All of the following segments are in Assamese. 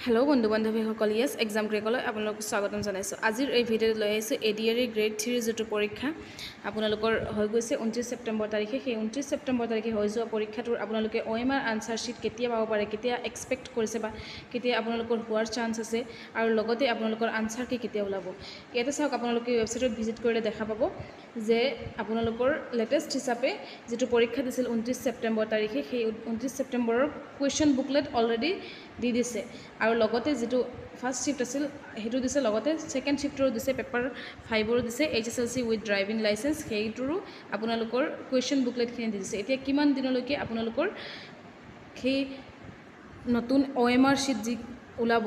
হেল্ল' বন্ধু বান্ধৱীসকল ইয়েছ এক্সাম ক্ৰেকলৈ আপোনালোকক স্বাগতম জনাইছোঁ। আজিৰ এই ভিডিঅ'ত লৈ আহিছোঁ ADRE গ্ৰেড 3 যিটো পৰীক্ষা আপোনালোকৰ হৈ গৈছে 29 ছেপ্টেম্বৰ তাৰিখে। সেই 29 ছেপ্টেম্বৰ তাৰিখে হৈ যোৱা পৰীক্ষাটোৰ আপোনালোকে OMR আনচাৰ শ্বীট কেতিয়া পাব পাৰে, কেতিয়া এক্সপেক্ট কৰিছে বা কেতিয়া আপোনালোকৰ হোৱাৰ চান্স আছে, আৰু লগতে আপোনালোকৰ আনচাৰ কি কেতিয়া ওলাব। ইয়াতে চাওক, আপোনালোকে ৱেবছাইটত ভিজিট কৰিলে দেখা পাব যে আপোনালোকৰ লেটেষ্ট হিচাপে যিটো পৰীক্ষা দিছিল 29 ছেপ্টেম্বৰ তাৰিখে, সেই 29 ছেপ্টেম্বৰৰ কুৱেশ্যন বুকলেট অলৰেডি দি দিছে, আৰু লগতে যিটো ফাৰ্ষ্ট শ্বিফ্ট আছিল সেইটো দিছে, লগতে ছেকেণ্ড শ্বিফ্টৰো দিছে, পেপাৰ 5ৰো দিছে, HSLC উইথ ড্ৰাইভিং লাইচেঞ্চ সেইটোৰো আপোনালোকৰ কুৱেশ্যন বুকলেটখিনি দি দিছে। এতিয়া কিমান দিনলৈকে আপোনালোকৰ সেই নতুন OMR শ্বীট যি ওলাব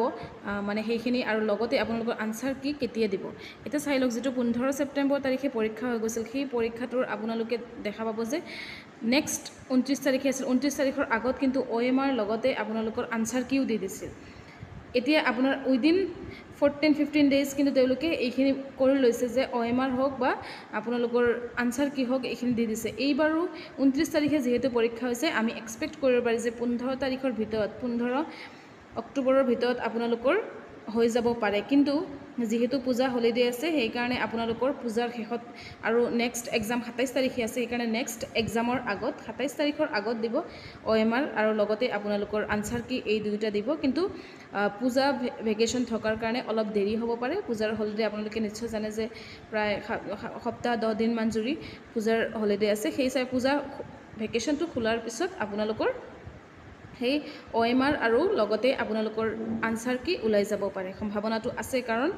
মানে সেইখিনি, আৰু লগতে আপোনালোকৰ আনচাৰ কি কেতিয়া দিব। এতিয়া চাই লওক, যিটো 15 ছেপ্টেম্বৰ তাৰিখে পৰীক্ষা হৈ গৈছিল, সেই পৰীক্ষাটোৰ আপোনালোকে দেখা পাব যে নেক্সট 29 তাৰিখে আছিল। 29 তাৰিখৰ আগত কিন্তু OMR লগতে আপোনালোকৰ আনচাৰ কিও দি দিছিল। এতিয়া আপোনাৰ উইদিন 14-15 ডেইজ কিন্তু তেওঁলোকে এইখিনি কৰি লৈছে যে OMR হওক বা আপোনালোকৰ আনচাৰ কি হওক এইখিনি দি দিছে। এইবাৰো 29 তাৰিখে যিহেতু পৰীক্ষা হৈছে, আমি এক্সপেক্ট কৰিব পাৰি যে 15 তাৰিখৰ ভিতৰত, 15 অক্টোবৰৰ ভিতৰত আপোনালোকৰ হৈ যাব পাৰে। কিন্তু যিহেতু পূজা হলিডে আছে, সেইকাৰণে আপোনালোকৰ পূজাৰ শেষত আৰু নেক্সট এক্সাম 27 তাৰিখে আছে, সেইকাৰণে নেক্সট এক্সামৰ আগত 27 তাৰিখৰ আগত দিব OMR, আৰু লগতে আপোনালোকৰ আনচাৰ কি এই দুয়োটা দিব। কিন্তু পূজা ভেকেশ্যন থকাৰ কাৰণে অলপ দেৰি হ'ব পাৰে। পূজাৰ হলিডে আপোনালোকে নিশ্চয় জানে যে প্ৰায় সপ্তাহ 10 দিনমান জুৰি পূজাৰ হলিডে আছে। সেই হিচাপে পূজা ভেকেশ্যনটো খোলাৰ পিছত আপোনালোকৰ সেই OMR আৰু লগতে আপোনালোকৰ আনচাৰ কি ওলাই যাব পাৰে, সম্ভাৱনাটো আছে। কাৰণ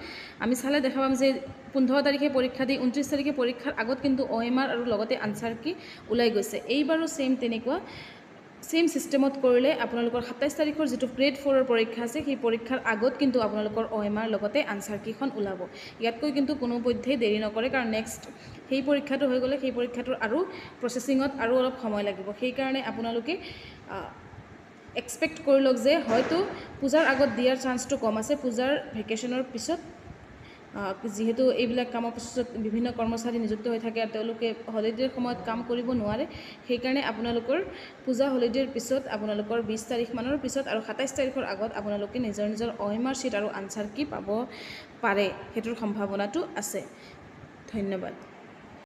আমি চালে দেখা পাম যে 15 তাৰিখে পৰীক্ষা দি 29 তাৰিখে পৰীক্ষাৰ আগত কিন্তু OMR আৰু লগতে আনচাৰ কি ওলাই গৈছে। এইবাৰো তেনেকুৱা ছেইম ছিষ্টেমত কৰিলে আপোনালোকৰ 27 তাৰিখৰ যিটো গ্ৰেড 4ৰ পৰীক্ষা আছে, সেই পৰীক্ষাৰ আগত কিন্তু আপোনালোকৰ OMR লগতে আনচাৰ কিখন ওলাব। ইয়াতকৈ কিন্তু কোনোপধ্যেই দেৰি নকৰে, কাৰণ নেক্সট সেই পৰীক্ষাটো হৈ গ'লে সেই পৰীক্ষাটোৰ আৰু প্ৰচেছিঙত আৰু অলপ সময় লাগিব। সেইকাৰণে আপোনালোকে এক্সপেক্ট কৰি লওক যে হয়তো পূজাৰ আগত দিয়াৰ চান্সটো কম আছে। পূজাৰ ভেকেশ্যনৰ পিছত যিহেতু এইবিলাক কামৰ পিছত বিভিন্ন কৰ্মচাৰী নিযুক্ত হৈ থাকে আৰু তেওঁলোকে হলিডেৰ সময়ত কাম কৰিব নোৱাৰে, সেইকাৰণে আপোনালোকৰ পূজা হলিডেৰ পিছত আপোনালোকৰ 20 তাৰিখমানৰ পিছত আৰু 27 তাৰিখৰ আগত আপোনালোকে নিজৰ OMR শ্বীট আৰু আনচাৰ কি পাব পাৰে, সেইটোৰ সম্ভাৱনাটো আছে। ধন্যবাদ।